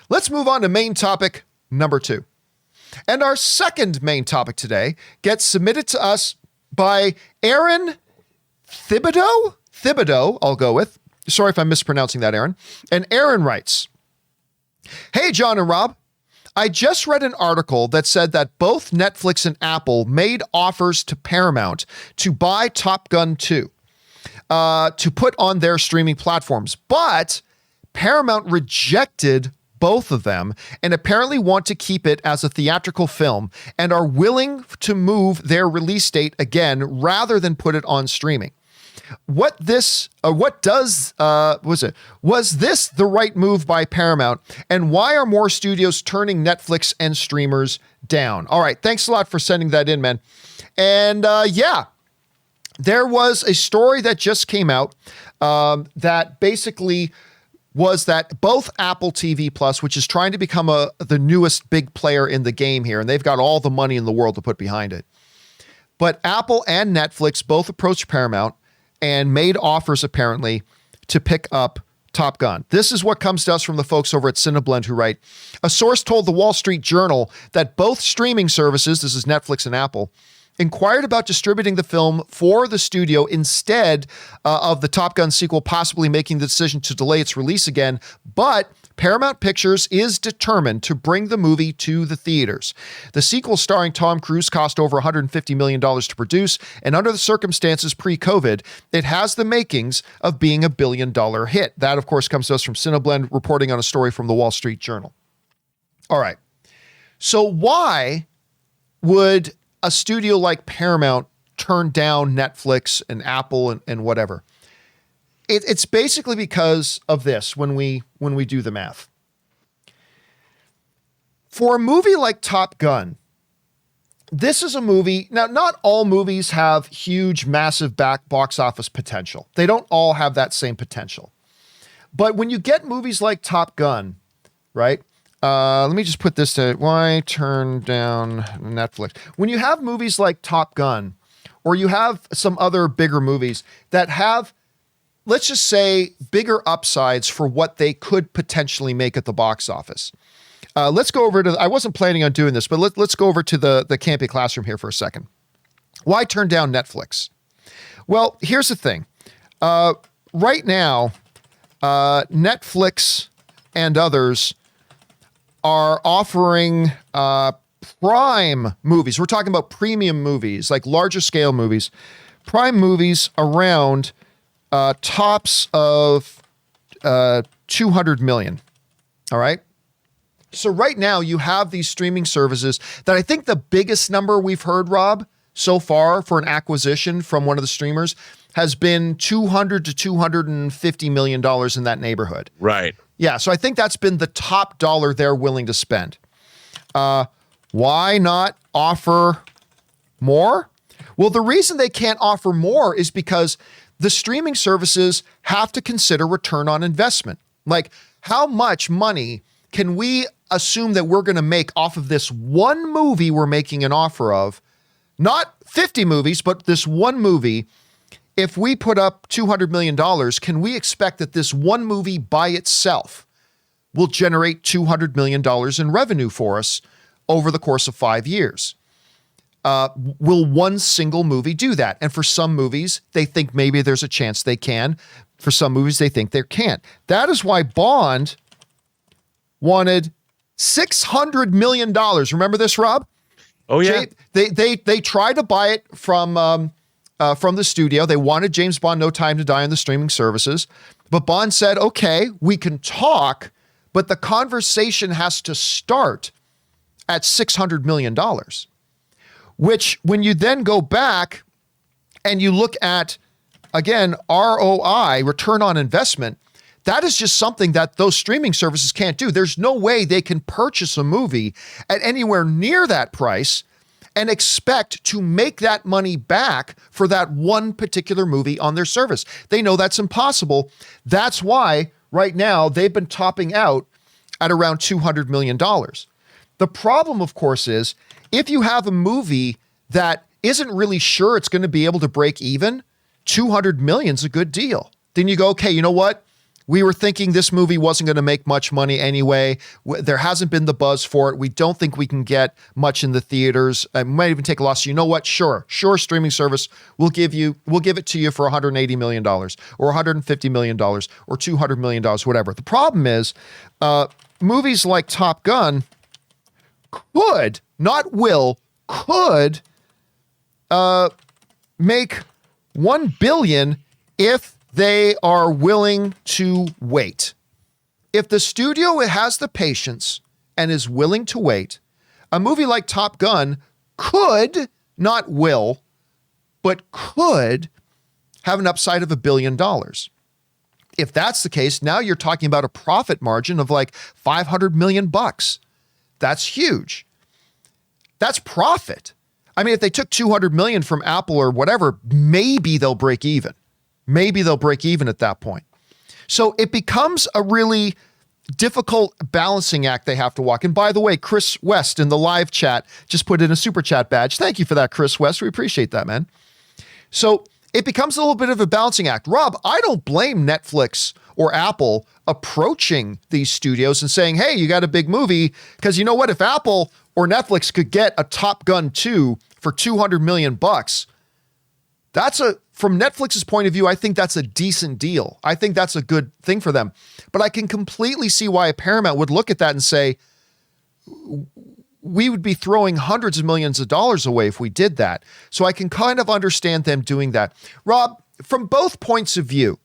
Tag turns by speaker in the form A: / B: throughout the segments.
A: Let's move on to main topic number 2. And our second main topic today gets submitted to us by Aaron Thibideau? Thibideau, I'll go with. Sorry if I'm mispronouncing that, Aaron. And Aaron writes, "Hey, John and Rob. I just read an article that said that both Netflix and Apple made offers to Paramount to buy Top Gun 2 to put on their streaming platforms, but Paramount rejected both of them and apparently want to keep it as a theatrical film and are willing to move their release date again rather than put it on streaming. Was this the right move by Paramount, and why are more studios turning Netflix and streamers down?" All right, thanks a lot for sending that in, man. And there was a story that just came out that basically was that both Apple TV Plus, which is trying to become the newest big player in the game here, and they've got all the money in the world to put behind it, but Apple and Netflix both approached Paramount and made offers apparently to pick up Top Gun. This is what comes to us from the folks over at Cineblend who write, "A source told the Wall Street Journal that both streaming services," this is Netflix and Apple, "inquired about distributing the film for the studio instead of the Top Gun sequel, possibly making the decision to delay its release again, but Paramount Pictures is determined to bring the movie to the theaters. The sequel starring Tom Cruise cost over $150 million to produce, and under the circumstances pre-COVID, it has the makings of being a billion-dollar hit." That, of course, comes to us from Cineblend, reporting on a story from the Wall Street Journal. All right. So why would a studio like Paramount turn down Netflix and Apple and whatever? It's basically because of this when we do the math. For a movie like Top Gun, this is a movie. Now, not all movies have huge, massive box office potential. They don't all have that same potential. But when you get movies like Top Gun, right? Let me just put this to, why turn down Netflix? When you have movies like Top Gun, or you have some other bigger movies that have, let's just say, bigger upsides for what they could potentially make at the box office. Let's go over to, I wasn't planning on doing this, but let's go over to the Campea Classroom here for a second. Why turn down Netflix? Well, here's the thing. Right now, Netflix and others are offering prime movies. We're talking about premium movies, like larger scale movies. Prime movies around tops of 200 million. All right. So right now you have these streaming services that I think the biggest number we've heard, Rob, so far for an acquisition from one of the streamers has been $200 to $250 million in that neighborhood.
B: Right.
A: Yeah. So I think that's been the top dollar they're willing to spend. Why not offer more? Well, the reason they can't offer more is because the streaming services have to consider return on investment. Like, how much money can we assume that we're going to make off of this one movie we're making an offer of? Not 50 movies, but this one movie. If we put up $200 million, can we expect that this one movie by itself will generate $200 million in revenue for us over the course of 5 years? Will one single movie do that? And for some movies, they think maybe there's a chance they can. For some movies, they think they can't. That is why Bond wanted $600 million. Remember this, Rob?
B: Oh, yeah.
A: They tried to buy it from the studio. They wanted James Bond No Time to Die on the streaming services. But Bond said, okay, we can talk, but the conversation has to start at $600 million. Which, when you then go back and you look at, again, ROI, return on investment, that is just something that those streaming services can't do. There's no way they can purchase a movie at anywhere near that price and expect to make that money back for that one particular movie on their service. They know that's impossible. That's why right now they've been topping out at around $200 million. The problem, of course, is if you have a movie that isn't really sure it's going to be able to break even, $200 million is a good deal. Then you go, okay, you know what? We were thinking this movie wasn't going to make much money anyway. There hasn't been the buzz for it. We don't think we can get much in the theaters. I might even take a loss. You know what? Sure, streaming service. We'll give it to you for $180 million or $150 million or $200 million, whatever. The problem is, movies like Top Gun could, not will, could make $1 billion if they are willing to wait. If the studio has the patience and is willing to wait, a movie like Top Gun could, not will, but could have an upside of $1 billion. If that's the case, now you're talking about a profit margin of like $500 million. That's huge. That's profit. I mean, if they took $200 million from Apple or whatever, maybe they'll break even. Maybe they'll break even at that point. So it becomes a really difficult balancing act they have to walk. And by the way, Chris West in the live chat just put in a super chat badge. Thank you for that, Chris West. We appreciate that, man. So it becomes a little bit of a balancing act. Rob, I don't blame Netflix or Apple approaching these studios and saying, hey, you got a big movie. Because you know what? If Apple or Netflix could get a Top Gun 2 for $200 million, from Netflix's point of view, I think that's a decent deal. I think that's a good thing for them. But I can completely see why a Paramount would look at that and say, we would be throwing hundreds of millions of dollars away if we did that. So I can kind of understand them doing that. Rob, from both points of view,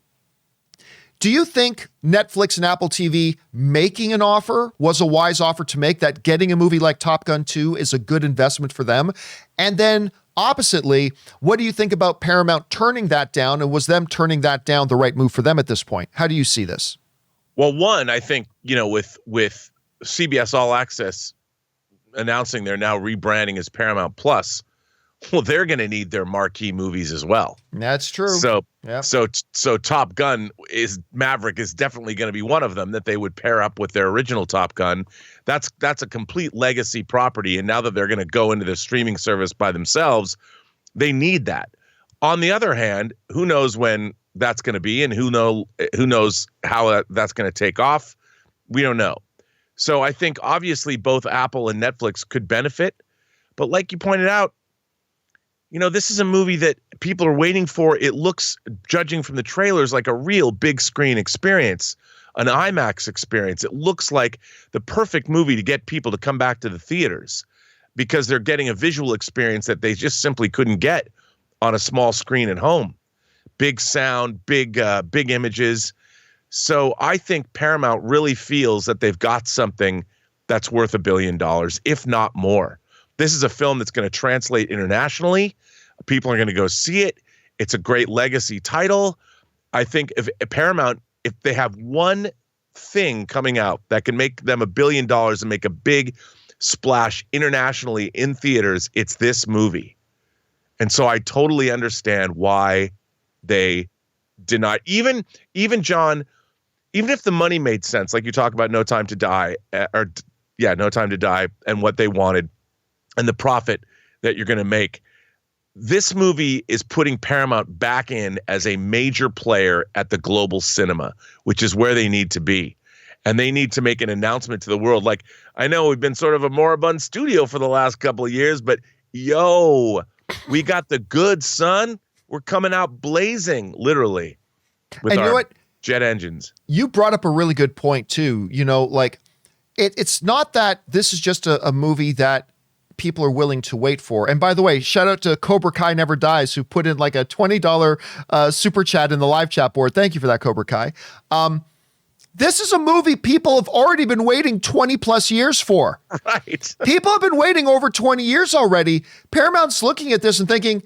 A: do you think Netflix and Apple TV making an offer was a wise offer to make, that getting a movie like Top Gun 2 is a good investment for them? And then oppositely, what do you think about Paramount turning that down? And was them turning that down the right move for them at this point? How do you see this?
B: Well, one, I think, with CBS All Access announcing they're now rebranding as Paramount Plus, well, they're going to need their marquee movies as well.
A: That's true.
B: So Top Gun Maverick is definitely going to be one of them that they would pair up with their original Top Gun. That's a complete legacy property. And now that they're going to go into the streaming service by themselves, they need that. On the other hand, who knows when that's going to be, and who knows how that's going to take off? We don't know. So I think obviously both Apple and Netflix could benefit. But like you pointed out, this is a movie that people are waiting for. It looks, judging from the trailers, like a real big screen experience, an IMAX experience. It looks like the perfect movie to get people to come back to the theaters because they're getting a visual experience that they just simply couldn't get on a small screen at home. Big sound, big images. So I think Paramount really feels that they've got something that's worth $1 billion, if not more. This is a film that's going to translate internationally. People are going to go see it. It's a great legacy title. I think if Paramount, if they have one thing coming out that can make them $1 billion and make a big splash internationally in theaters, it's this movie. And so I totally understand why they did not. Even John, even if the money made sense, like you talk about No Time to Die, No Time to Die, and what they wanted, and the profit that you're going to make. This movie is putting Paramount back in as a major player at the global cinema, which is where they need to be. And they need to make an announcement to the world. Like, I know we've been sort of a moribund studio for the last couple of years, but we got the goods, son. We're coming out blazing, literally, with our jet engines.
A: You brought up a really good point too. It's not that this is just a movie that people are willing to wait for. And by the way, shout out to Cobra Kai Never Dies, who put in like a $20 super chat in the live chat board. Thank you for that, Cobra Kai. This is a movie people have already been waiting 20 plus years for.
B: Right.
A: People have been waiting over 20 years already. Paramount's looking at this and thinking,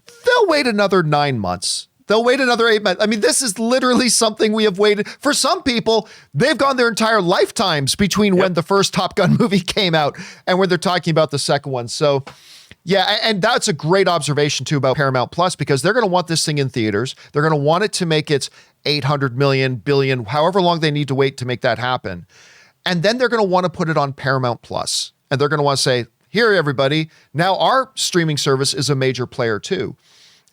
A: they'll wait another 9 months. They'll wait another 8 months. I mean, this is literally something we have waited. For some people, they've gone their entire lifetimes between when the first Top Gun movie came out and when they're talking about the second one. So, yeah, and that's a great observation, too, about Paramount Plus, because they're going to want this thing in theaters. They're going to want it to make its 800 million, billion, however long they need to wait to make that happen. And then they're going to want to put it on Paramount Plus. And they're going to want to say, here, everybody, now our streaming service is a major player, too.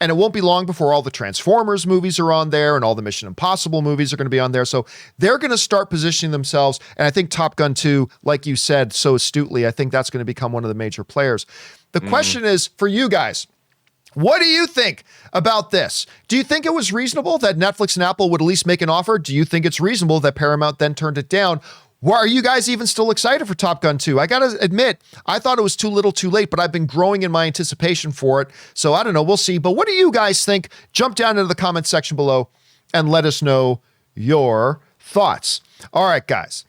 A: And it won't be long before all the Transformers movies are on there and all the Mission Impossible movies are going to be on there. So they're going to start positioning themselves. And I think Top Gun 2, like you said so astutely, I think that's going to become one of the major players. The question is for you guys. What do you think about this? Do you think it was reasonable that Netflix and Apple would at least make an offer? Do you think it's reasonable that Paramount then turned it down? Why are you guys even still excited for Top Gun 2? I got to admit, I thought it was too little too late, but I've been growing in my anticipation for it. So I don't know. We'll see. But what do you guys think? Jump down into the comments section below and let us know your thoughts. All right, guys.